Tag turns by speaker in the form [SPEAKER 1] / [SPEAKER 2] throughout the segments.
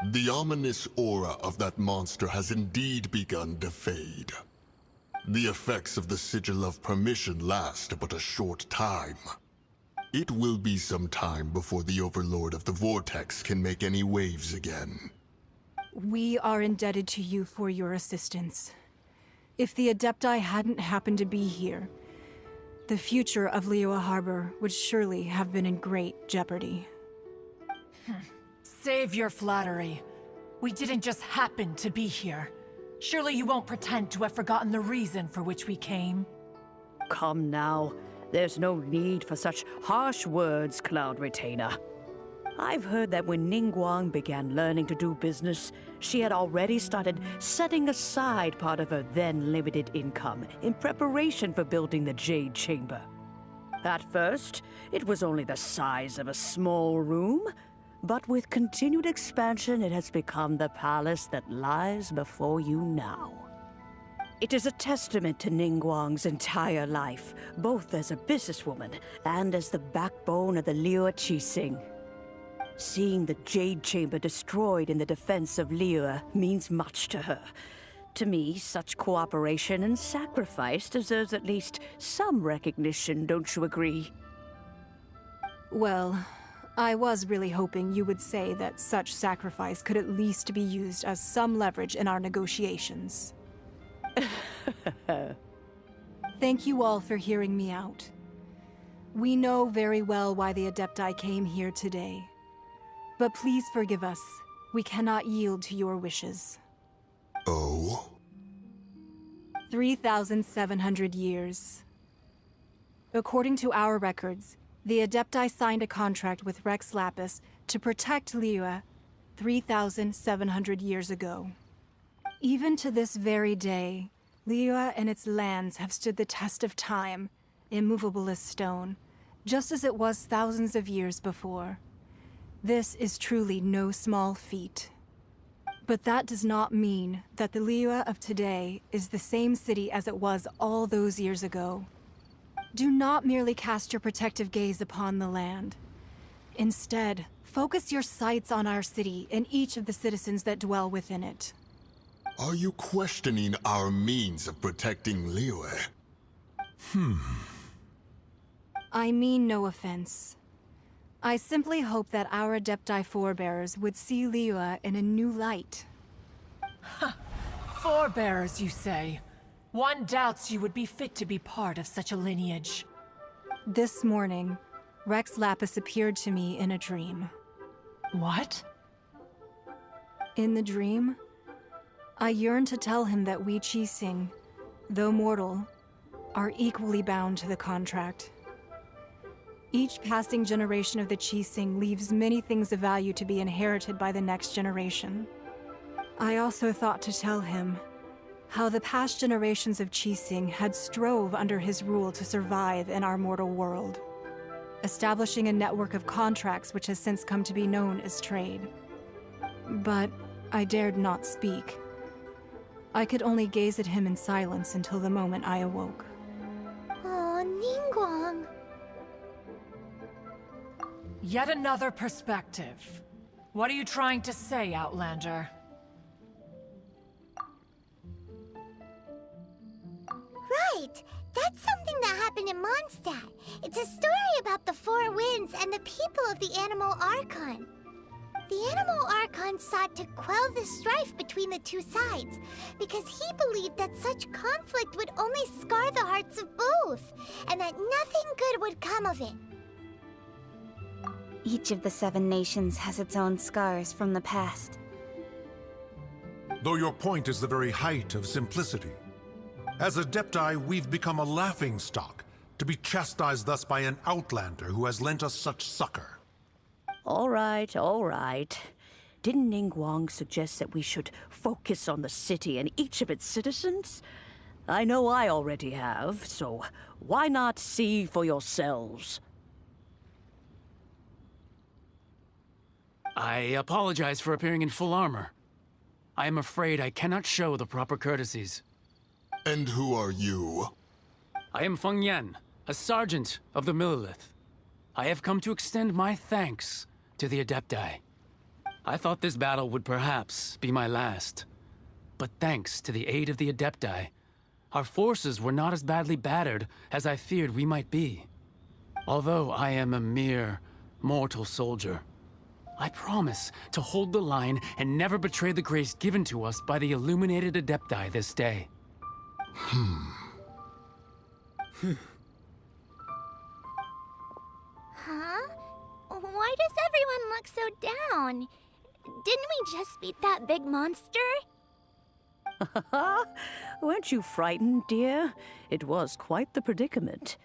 [SPEAKER 1] The ominous aura of that monster has indeed begun to fade. The effects of the Sigil of Permission last but a short time. It will be some time before the Overlord of the Vortex can make any waves again.
[SPEAKER 2] We are indebted to you for your assistance. If the Adepti hadn't happened to be here, the future of Liyue Harbor would surely have been in great jeopardy.
[SPEAKER 3] Save your flattery. We didn't just happen to be here. Surely you won't pretend to have forgotten the reason for which we came.
[SPEAKER 4] Come now. There's no need for such harsh words, Cloud Retainer. I've heard that when Ningguang began learning to do business, she had already started setting aside part of her then limited income in preparation for building the Jade Chamber. At first, it was only the size of a small room, but with continued expansion, it has become the palace that lies before you now. It is a testament to Ningguang's entire life, both as a businesswoman and as the backbone of the Liyue Qixing. Seeing the Jade Chamber destroyed in the defense of Liyue means much to her. To me, such cooperation and sacrifice deserves at least some recognition, don't you agree?
[SPEAKER 2] Well, I was really hoping you would say that such sacrifice could at least be used as some leverage in our negotiations. Thank you all for hearing me out. We know very well why the Adepti came here today. But please forgive us. We cannot yield to your wishes.
[SPEAKER 1] Oh?
[SPEAKER 2] 3,700 years. According to our records, the Adepti signed a contract with Rex Lapis to protect Liyue 3,700 years ago. Even to this very day, Liyue and its lands have stood the test of time, immovable as stone, just as it was thousands of years before. This is truly no small feat. But that does not mean that the Liyue of today is the same city as it was all those years ago. Do not merely cast your protective gaze upon the land. Instead, focus your sights on our city and each of the citizens that dwell within it.
[SPEAKER 1] Are you questioning our means of protecting Liyue?
[SPEAKER 2] I mean no offense. I simply hope that our Adepti forebears would see Liyue in a new light.
[SPEAKER 3] Forebearers, you say? One doubts you would be fit to be part of such a lineage.
[SPEAKER 2] This morning, Rex Lapis appeared to me in a dream.
[SPEAKER 3] What?
[SPEAKER 2] In the dream, I yearned to tell him that we Qixing, though mortal, are equally bound to the contract. Each passing generation of the Qixing leaves many things of value to be inherited by the next generation. I also thought to tell him how the past generations of Qixing had strove under his rule to survive in our mortal world, establishing a network of contracts which has since come to be known as trade. But I dared not speak. I could only gaze at him in silence until the moment I awoke.
[SPEAKER 5] Oh, Ningguang.
[SPEAKER 3] Yet another perspective. What are you trying to say, Outlander?
[SPEAKER 5] Right! That's something that happened in Mondstadt. It's a story about the Four Winds and the people of the Animal Archon. The Animal Archon sought to quell the strife between the two sides, because he believed that such conflict would only scar the hearts of both, and that nothing good would come of it.
[SPEAKER 6] Each of the 7 nations has its own scars from the past.
[SPEAKER 7] Though your point is the very height of simplicity. As Adepti, we've become a laughingstock, to be chastised thus by an outlander who has lent us such succor.
[SPEAKER 4] All right, all right. Didn't Ningguang suggest that we should focus on the city and each of its citizens? I know I already have, so why not see for yourselves?
[SPEAKER 8] I apologize for appearing in full armor. I am afraid I cannot show the proper courtesies.
[SPEAKER 1] And who are you?
[SPEAKER 8] I am Feng Yan, a sergeant of the Millelith. I have come to extend my thanks to the Adepti. I thought this battle would perhaps be my last. But thanks to the aid of the Adepti, our forces were not as badly battered as I feared we might be. Although I am a mere mortal soldier, I promise to hold the line and never betray the grace given to us by the illuminated Adepti this day.
[SPEAKER 5] Huh? Why does everyone look so down? Didn't we just beat that big monster?
[SPEAKER 4] Weren't you frightened, dear? It was quite the predicament.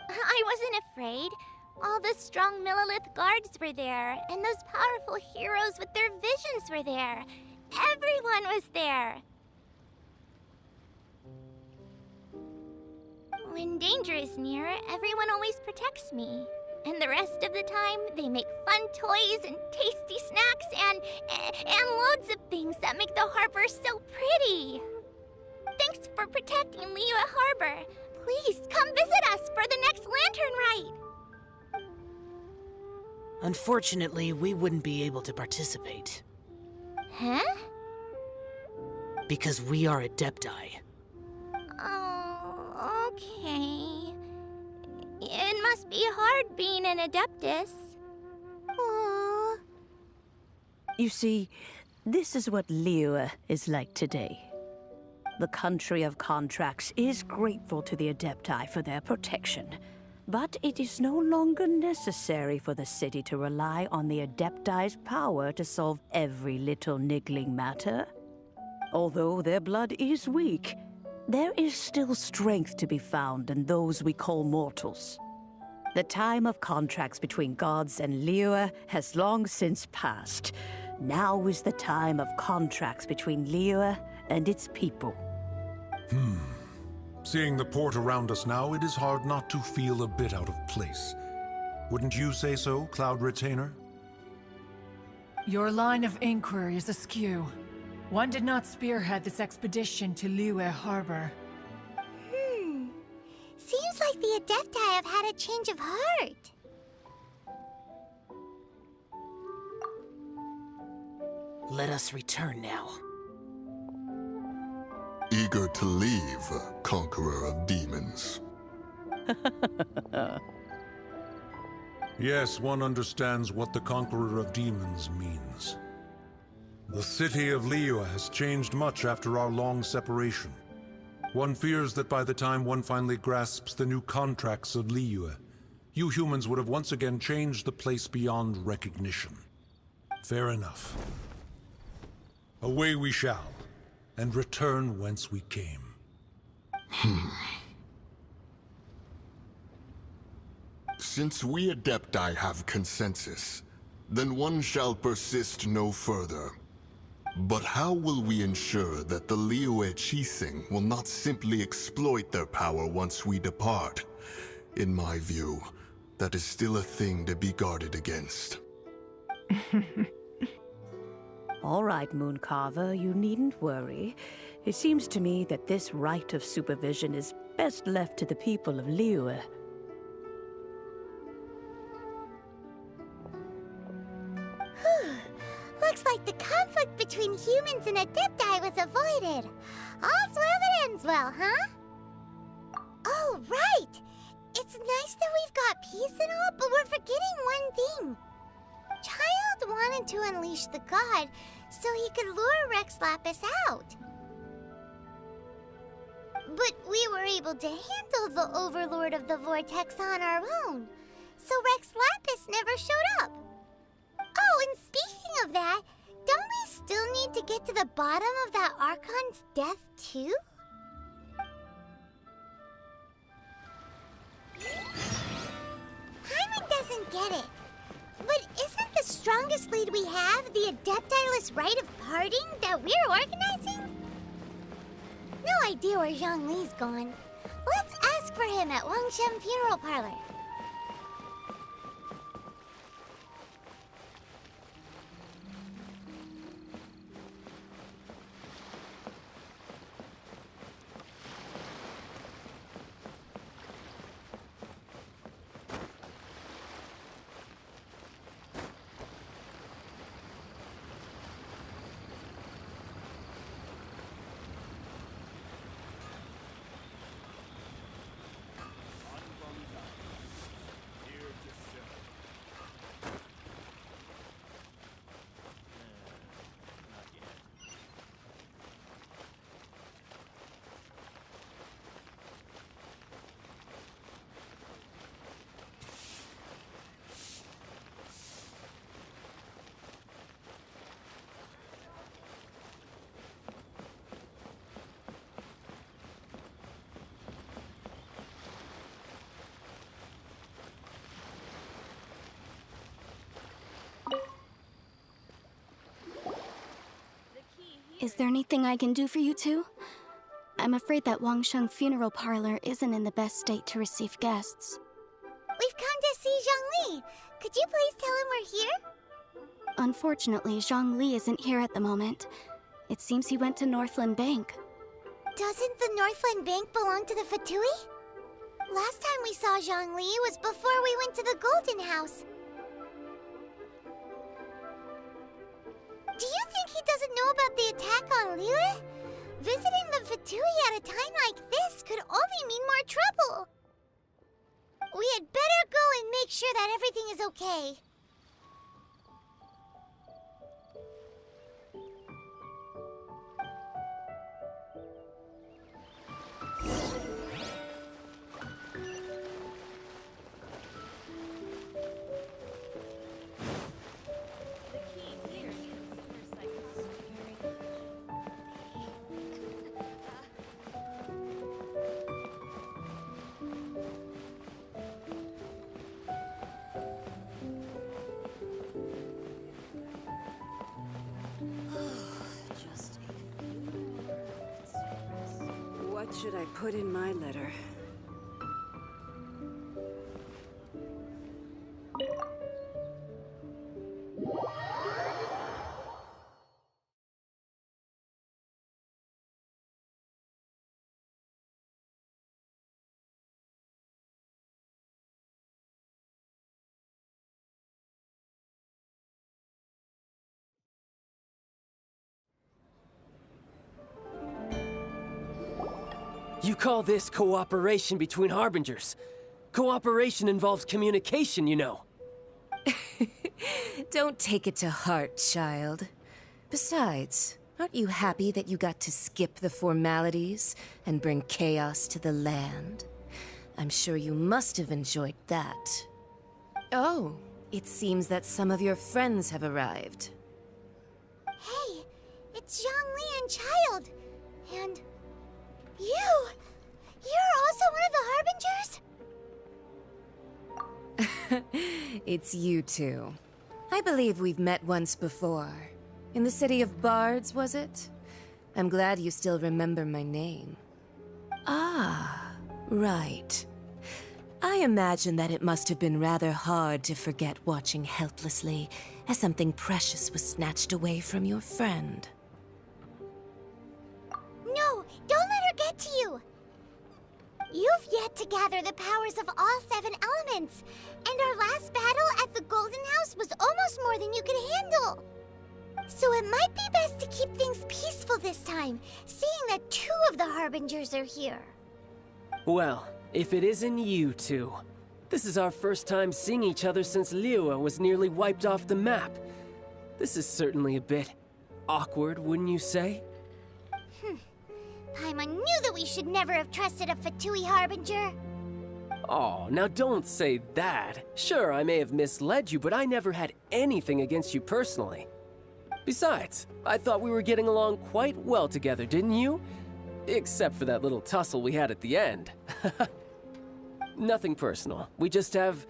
[SPEAKER 5] I wasn't afraid. All the strong Millilith guards were there, and those powerful heroes with their visions were there. Everyone was there. When danger is near, everyone always protects me. And the rest of the time, they make fun toys and tasty snacks and loads of things that make the harbor so pretty. Thanks for protecting Liyue Harbor. Please come visit us for the next lantern rite.
[SPEAKER 9] Unfortunately, we wouldn't be able to participate.
[SPEAKER 5] Huh?
[SPEAKER 9] Because we are Adepti.
[SPEAKER 5] Oh, okay. It must be hard being an Adeptus. Aww.
[SPEAKER 4] You see, this is what Liyue is like today. The country of contracts is grateful to the Adepti for their protection, but it is no longer necessary for the city to rely on the Adepti's power to solve every little niggling matter. Although their blood is weak, there is still strength to be found in those we call mortals. The time of contracts between gods and Liyue has long since passed. Now is the time of contracts between Liyue and its people.
[SPEAKER 7] Seeing the port around us now, it is hard not to feel a bit out of place. Wouldn't you say so, Cloud Retainer?
[SPEAKER 3] Your line of inquiry is askew. One did not spearhead this expedition to Liyue Harbor.
[SPEAKER 5] Seems like the Adepti have had a change of heart.
[SPEAKER 9] Let us return now.
[SPEAKER 1] Eager to leave, Conqueror of Demons.
[SPEAKER 7] Yes, one understands what the Conqueror of Demons means. The city of Liyue has changed much after our long separation. One fears that by the time one finally grasps the new contracts of Liyue, you humans would have once again changed the place beyond recognition. Fair enough. Away we shall, and return whence we came.
[SPEAKER 1] Since we Adepti have consensus, then one shall persist no further. But how will we ensure that the Liyue Qixing will not simply exploit their power once we depart? In my view, that is still a thing to be guarded against.
[SPEAKER 4] All right, Mooncarver, you needn't worry. It seems to me that this right of supervision is best left to the people of Liyue.
[SPEAKER 5] Looks like the conflict between humans and Adepti was avoided. All's well that ends well, huh? Oh, right! It's nice that we've got peace and all, but we're forgetting one thing. Child wanted to unleash the god so he could lure Rex Lapis out. But we were able to handle the Overlord of the Vortex on our own, so Rex Lapis never showed up. Oh, and speaking of that, don't we still need to get to the bottom of that Archon's death, too? Hyman doesn't get it. But isn't the strongest lead we have the Adepti-less rite of parting that we're organizing? No idea where Zhang Li's gone. Let's ask for him at Wangshen Funeral Parlor.
[SPEAKER 10] Is there anything I can do for you two? I'm afraid that Wangsheng funeral parlor isn't in the best state to receive guests.
[SPEAKER 5] We've come to see Zhongli. Could you please tell him we're here?
[SPEAKER 10] Unfortunately, Zhongli isn't here at the moment. It seems he went to Northland Bank.
[SPEAKER 5] Doesn't the Northland Bank belong to the Fatui? Last time we saw Zhongli was before we went to the Golden House. Do you think he doesn't know about the attack on Liyue? Visiting the Fatui at a time like this could only mean more trouble. We had better go and make sure that everything is okay.
[SPEAKER 11] What should I put in my letter?
[SPEAKER 12] You call this cooperation between Harbingers? Cooperation involves communication, you know.
[SPEAKER 13] Don't take it to heart, child. Besides, aren't you happy that you got to skip the formalities and bring chaos to the land? I'm sure you must have enjoyed that. Oh, it seems that some of your friends have arrived.
[SPEAKER 5] Hey, it's Zhongli and Child. And you! You're also one of the Harbingers?
[SPEAKER 13] It's you two. I believe we've met once before. In the city of Bards, was it? I'm glad you still remember my name. Ah, right. I imagine that it must have been rather hard to forget watching helplessly as something precious was snatched away from your friend.
[SPEAKER 5] No, don't let her get to you! You've yet to gather the powers of all 7 elements, and our last battle at the Golden House was almost more than you could handle. So it might be best to keep things peaceful this time, seeing that 2 of the Harbingers are here.
[SPEAKER 12] Well, if it isn't you two. This is our first time seeing each other since Liyue was nearly wiped off the map. This is certainly a bit awkward, wouldn't you say?
[SPEAKER 5] Paimon knew that we should never have trusted a Fatui Harbinger.
[SPEAKER 12] Oh, now don't say that. Sure, I may have misled you, but I never had anything against you personally. Besides, I thought we were getting along quite well together, didn't you? Except for that little tussle we had at the end. Nothing personal. We just have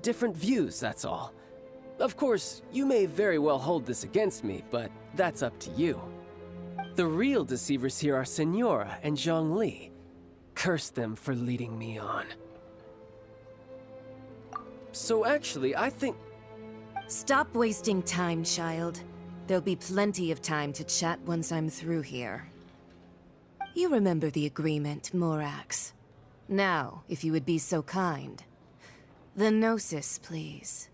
[SPEAKER 12] different views, that's all. Of course, you may very well hold this against me, but that's up to you. The real deceivers here are Senora and Zhongli. Curse them for leading me on. So actually, I think...
[SPEAKER 13] Stop wasting time, child. There'll be plenty of time to chat once I'm through here. You remember the agreement, Morax. Now, if you would be so kind. The Gnosis, please.